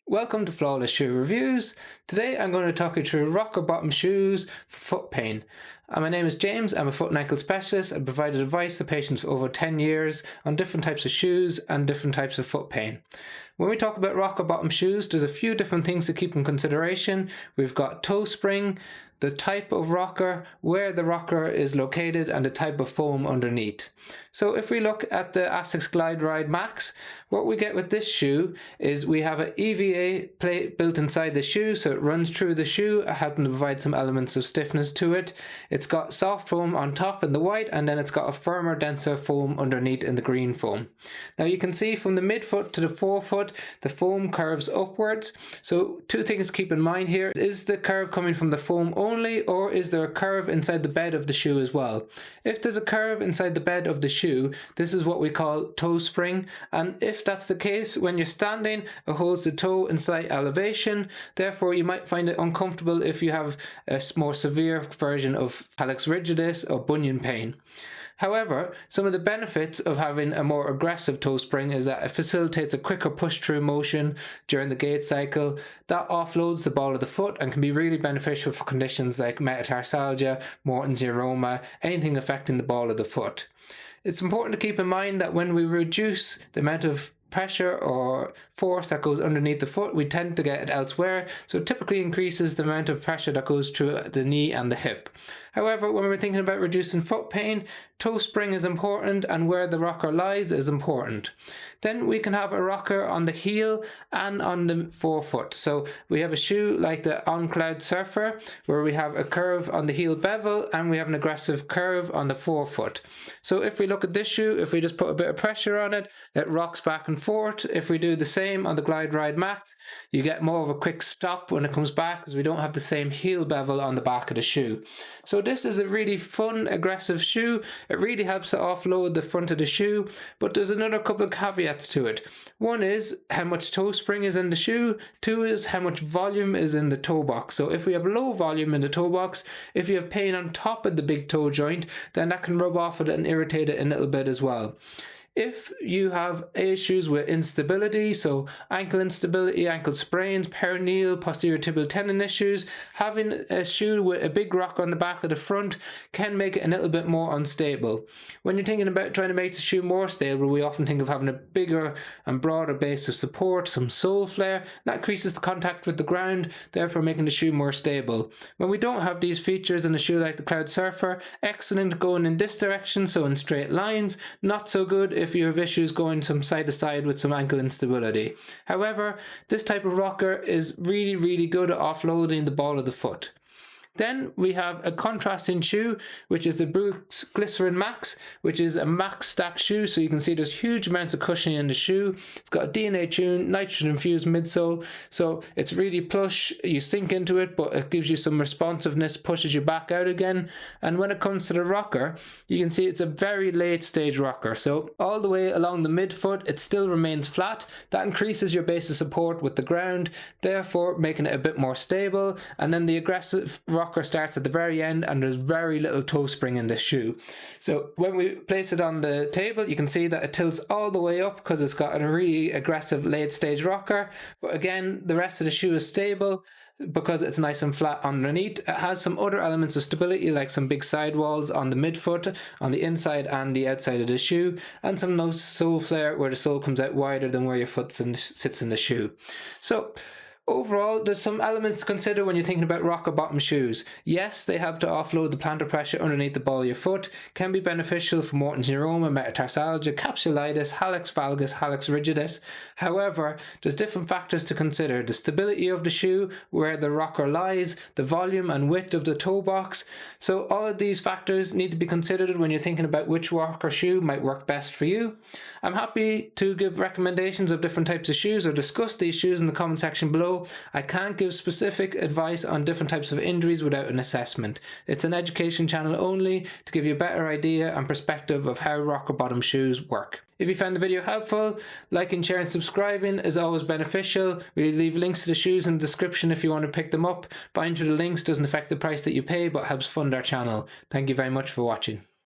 Welcome to Flawless Shoe Reviews. Today I'm going to talk you through rocker bottom shoes for foot pain. My name is James. I'm a foot and ankle specialist. I provided advice to patients for over 10 years on different types of shoes and different types of foot pain. When we talk about rocker bottom shoes, there's a few different things to keep in consideration. We've got toe spring, the type of rocker, where the rocker is located, and the type of foam underneath. So if we look at the Asics Glideride Max, what we get with this shoe is we have an EVA plate built inside the shoe, so it runs through the shoe, helping to provide some elements of stiffness to it. It's got soft foam on top in the white, and then it's got a firmer, denser foam underneath in the green foam. Now you can see from the midfoot to the forefoot, the foam curves upwards. So two things to keep in mind here. Is the curve coming from the foam only, or is there a curve inside the bed of the shoe as well? If there's a curve inside the bed of the shoe, this is what we call toe spring, and if that's the case, when you're standing, it holds the toe in slight elevation. Therefore you might find it uncomfortable if you have a more severe version of hallux rigidus or bunion pain. However, some of the benefits of having a more aggressive toe spring is that it facilitates a quicker push-through motion during the gait cycle. That offloads the ball of the foot and can be really beneficial for conditions like metatarsalgia, Morton's neuroma, anything affecting the ball of the foot. It's important to keep in mind that when we reduce the amount of pressure or force that goes underneath the foot, we tend to get it elsewhere, so it typically increases the amount of pressure that goes through the knee and the hip. However, when we're thinking about reducing foot pain, toe spring is important and where the rocker lies is important. Then we can have a rocker on the heel and on the forefoot. So we have a shoe like the ON Cloudsurfer where we have a curve on the heel bevel and we have an aggressive curve on the forefoot. So if we look at this shoe, if we just put a bit of pressure on it, it rocks back and forth. If we do the same on the Glideride Max, you get more of a quick stop when it comes back because we don't have the same heel bevel on the back of the shoe. So this is a really fun, aggressive shoe. It really helps to offload the front of the shoe, but there's another couple of caveats to it. One is how much toe spring is in the shoe. Two is how much volume is in the toe box. So if we have low volume in the toe box, if you have pain on top of the big toe joint, then that can rub off it and irritate it a little bit as well. If you have issues with instability, so ankle instability, ankle sprains, peroneal, posterior tibial tendon issues, having a shoe with a big rock on the back of the front can make it a little bit more unstable. When you're thinking about trying to make the shoe more stable, we often think of having a bigger and broader base of support, some sole flare. That increases the contact with the ground, therefore making the shoe more stable. When we don't have these features in a shoe like the Cloudsurfer, excellent going in this direction, so in straight lines, not so good if you have issues going from side to side with some ankle instability. However, this type of rocker is really good at offloading the ball of the foot. Then we have a contrasting shoe, which is the Brooks Glycerin Max, which is a max stack shoe. So you can see there's huge amounts of cushioning in the shoe. It's got a DNA tuned, nitrogen infused midsole. So it's really plush. You sink into it, but it gives you some responsiveness, pushes you back out again. And when it comes to the rocker, you can see it's a very late stage rocker. So all the way along the midfoot, it still remains flat. That increases your base of support with the ground, therefore making it a bit more stable. And then the aggressive rocker starts at the very end and there's very little toe spring in this shoe. So when we place it on the table, you can see that it tilts all the way up because it's got a really aggressive late stage rocker. But again, the rest of the shoe is stable because it's nice and flat underneath. It has some other elements of stability like some big sidewalls on the midfoot, on the inside and the outside of the shoe, and some nice sole flare where the sole comes out wider than where your foot sits in the shoe. So overall, there's some elements to consider when you're thinking about rocker bottom shoes. Yes, they help to offload the plantar pressure underneath the ball of your foot, can be beneficial for Morton's neuroma, metatarsalgia, capsulitis, hallux valgus, hallux rigidus. However, there's different factors to consider. The stability of the shoe, where the rocker lies, the volume and width of the toe box. So all of these factors need to be considered when you're thinking about which rocker shoe might work best for you. I'm happy to give recommendations of different types of shoes or discuss these shoes in the comment section below. I can't give specific advice on different types of injuries without an assessment. It's an education channel only to give you a better idea and perspective of how rocker bottom shoes work. If you found the video helpful, liking, sharing, subscribing is always beneficial. We leave links to the shoes in the description if you want to pick them up. Buying through the links doesn't affect the price that you pay but helps fund our channel. Thank you very much for watching.